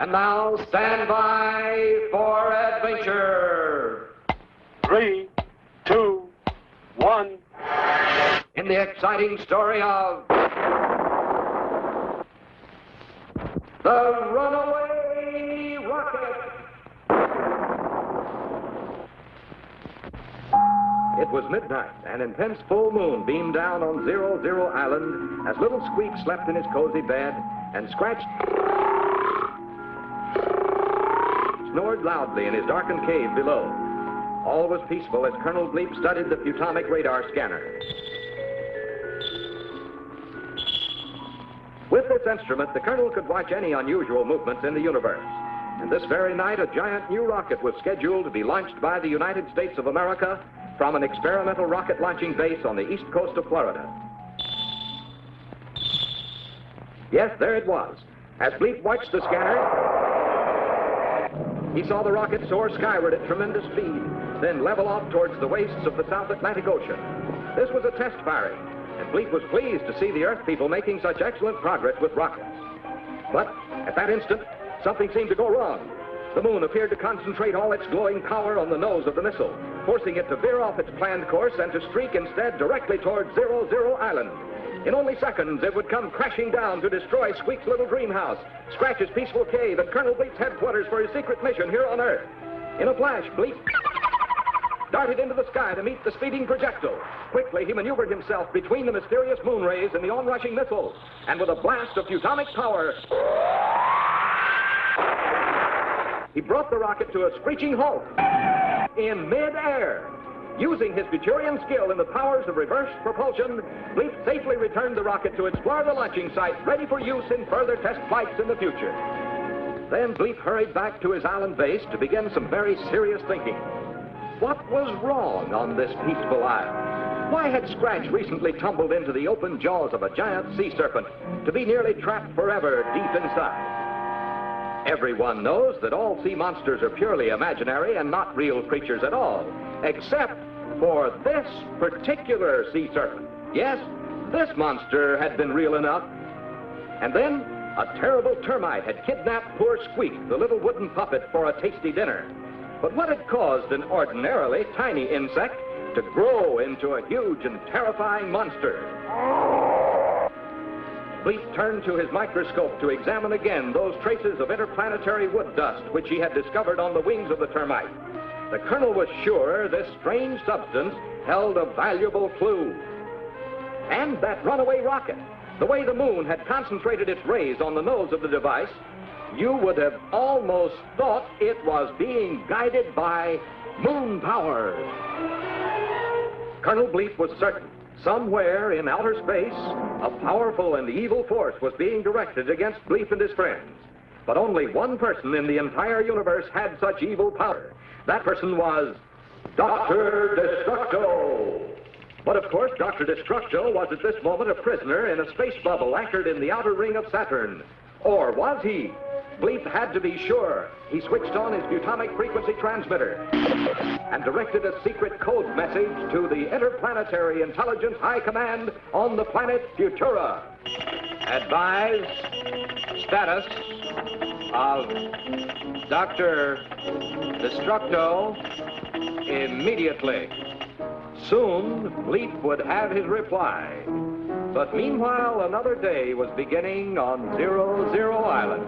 And now, stand by for adventure. 3, 2, 1. In the exciting story of the Runaway Rocket. It was midnight. An intense full moon beamed down on 00 Island as little Squeak slept in his cozy bed and Scratch snored loudly in his darkened cave below. All was peaceful as Colonel Bleep studied the Futomic radar scanner. With this instrument, the Colonel could watch any unusual movements in the universe. And this very night, a giant new rocket was scheduled to be launched by the United States of America from an experimental rocket launching base on the east coast of Florida. Yes, there it was. As Bleep watched the scanner, he saw the rocket soar skyward at tremendous speed, then level off towards the wastes of the South Atlantic Ocean. This was a test firing, and Bleep was pleased to see the Earth people making such excellent progress with rockets. But at that instant, something seemed to go wrong. The moon appeared to concentrate all its glowing power on the nose of the missile, forcing it to veer off its planned course and to streak instead directly towards 00 Island. In only seconds, it would come crashing down to destroy Squeak's little dream house, Scratch's peaceful cave, and Colonel Bleep's headquarters for his secret mission here on Earth. In a flash, Bleep darted into the sky to meet the speeding projectile. Quickly, he maneuvered himself between the mysterious moon rays and the onrushing missile, and with a blast of Futomic power, he brought the rocket to a screeching halt in mid-air. Using his Futurian skill in the powers of reverse propulsion, Bleep safely returned the rocket to explore the launching site, ready for use in further test flights in the future. Then Bleep hurried back to his island base to begin some very serious thinking. What was wrong on this peaceful isle? Why had Scratch recently tumbled into the open jaws of a giant sea serpent to be nearly trapped forever deep inside? Everyone knows that all sea monsters are purely imaginary and not real creatures at all, except for this particular sea serpent. Yes, this monster had been real enough. And then a terrible termite had kidnapped poor Squeak, the little wooden puppet, for a tasty dinner. But what had caused an ordinarily tiny insect to grow into a huge and terrifying monster? Bleep turned to his microscope to examine again those traces of interplanetary wood dust which he had discovered on the wings of the termite. The Colonel was sure this strange substance held a valuable clue. And that runaway rocket, the way the moon had concentrated its rays on the nose of the device, you would have almost thought it was being guided by moon powers. Colonel Bleep was certain somewhere in outer space, a powerful and evil force was being directed against Bleep and his friends. But only one person in the entire universe had such evil power. That person was Dr. Destructo. But of course, Dr. Destructo was at this moment a prisoner in a space bubble anchored in the outer ring of Saturn. Or was he? Bleep had to be sure. He switched on his Futomic frequency transmitter and directed a secret code message to the Interplanetary Intelligence High Command on the planet Futura. Advise status of Dr. Destructo immediately. Soon, Bleep would have his reply. But meanwhile, another day was beginning on 00 Island.